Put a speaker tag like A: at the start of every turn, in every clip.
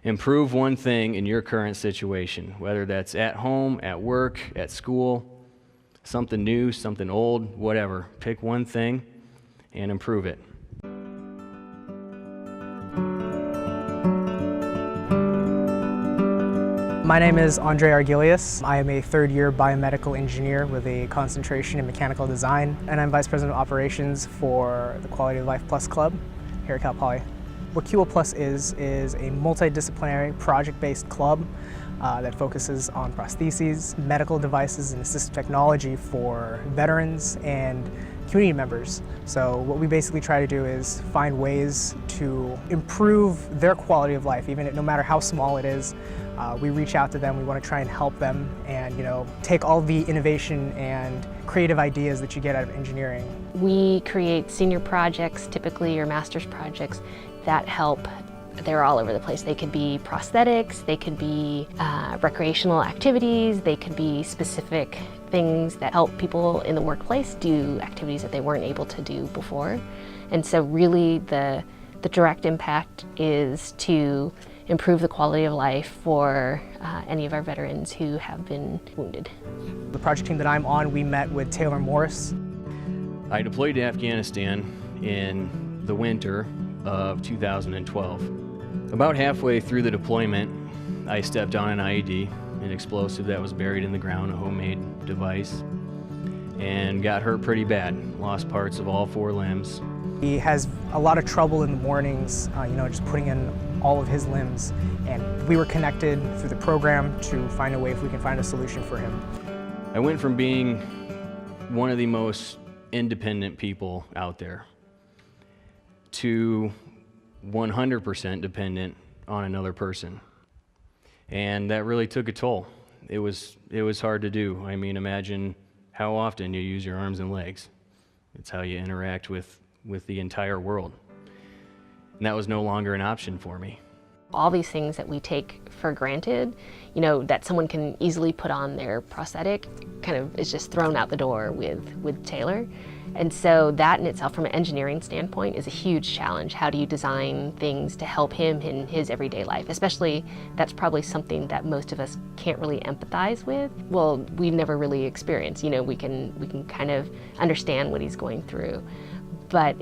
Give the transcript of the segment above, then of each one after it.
A: Improve one thing in your current situation, whether that's at home, at work, at school, something new, something old, whatever. Pick one thing and improve it.
B: My name is Andre Argilius. I am a third-year biomedical engineer with a concentration in mechanical design, and I'm Vice President of Operations for the Quality of Life Plus Club here at Cal Poly. What QL Plus is a multidisciplinary, project-based club that focuses on prostheses, medical devices, and assistive technology for veterans and community members. So what we basically try to do is find ways to improve their quality of life, even no matter how small it is. We reach out to them, we want to try and help them and, take all the innovation and creative ideas that you get out of engineering.
C: We create senior projects, typically, or master's projects, that help. They're all over the place. They could be prosthetics, they could be recreational activities, they could be specific things that help people in the workplace do activities that they weren't able to do before. And so really the direct impact is to improve the quality of life for any of our veterans who have been wounded.
B: The project team that I'm on, we met with Taylor Morris.
A: I deployed to Afghanistan in the winter of 2012. About halfway through the deployment, I stepped on an IED, an explosive that was buried in the ground, a homemade device, and got hurt pretty bad. Lost parts of all 4 limbs.
B: He has a lot of trouble in the mornings, just putting in all of his limbs, and we were connected through the program to find a way if we can find a solution for him.
A: I went from being one of the most independent people out there to 100% dependent on another person. And that really took a toll. It was hard to do. I mean, imagine how often you use your arms and legs. It's how you interact with the entire world. And that was no longer an option for me.
C: All these things that we take for granted, that someone can easily put on their prosthetic, kind of is just thrown out the door with Taylor. And so that in itself, from an engineering standpoint, is a huge challenge. How do you design things to help him in his everyday life? Especially, that's probably something that most of us can't really empathize with. Well, we never really experience. We can kind of understand what he's going through, but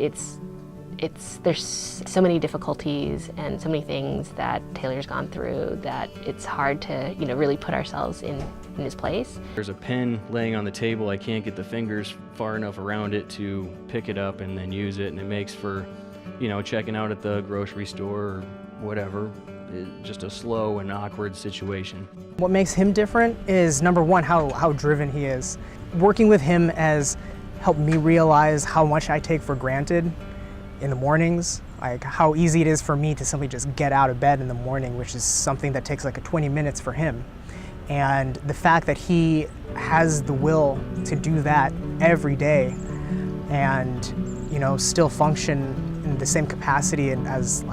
C: there's so many difficulties and so many things that Taylor's gone through that it's hard to really put ourselves in his place.
A: There's a pen laying on the table. I can't get the fingers far enough around it to pick it up and then use it, and it makes for checking out at the grocery store or whatever. Just a slow and awkward situation.
B: What makes him different is, number one, how driven he is. Working with him has helped me realize how much I take for granted in the mornings, like how easy it is for me to simply just get out of bed in the morning, which is something that takes like 20 minutes for him. And the fact that he has the will to do that every day and still function in the same capacity and as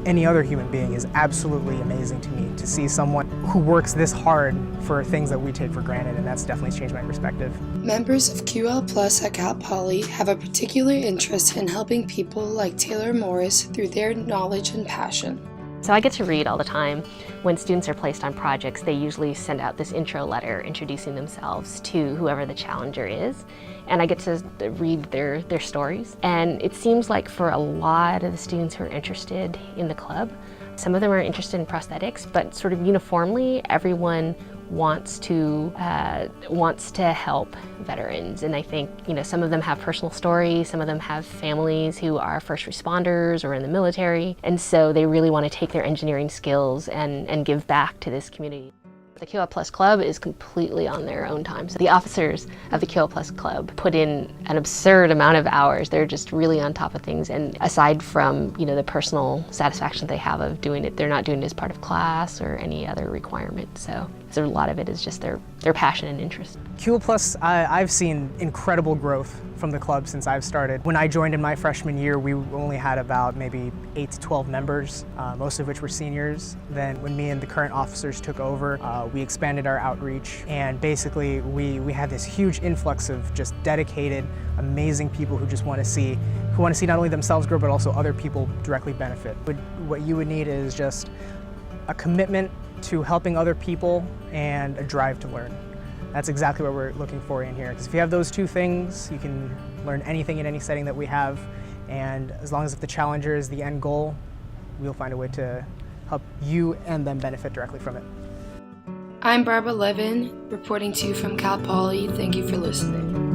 B: any other human being is absolutely amazing to me. To see someone who works this hard for things that we take for granted, and that's definitely changed my perspective.
D: Members of QL Plus at Cal Poly have a particular interest in helping people like Taylor Morris through their knowledge and passion.
C: So I get to read all the time. When students are placed on projects, they usually send out this intro letter introducing themselves to whoever the challenger is. And I get to read their stories. And it seems like for a lot of the students who are interested in the club, some of them are interested in prosthetics, but sort of uniformly, everyone wants to help veterans. And I think, some of them have personal stories, some of them have families who are first responders or in the military, and so they really want to take their engineering skills and give back to this community. The QL Plus Club is completely on their own time. So the officers of the QL Plus Club put in an absurd amount of hours. They're just really on top of things. And aside from, the personal satisfaction they have of doing it, they're not doing it as part of class or any other requirement. So a lot of it is just their passion and interest.
B: QL Plus, I've seen incredible growth from the club since I've started. When I joined in my freshman year, we only had about maybe 8 to 12 members, most of which were seniors. Then when me and the current officers took over, we expanded our outreach, and basically we had this huge influx of just dedicated, amazing people who just want to see not only themselves grow, but also other people directly benefit. What you would need is just a commitment to helping other people and a drive to learn. That's exactly what we're looking for in here. Because if you have those two things, you can learn anything in any setting that we have. And as long as the challenger is the end goal, we'll find a way to help you and them benefit directly from it.
D: I'm Barbara Levin, reporting to you from Cal Poly. Thank you for listening.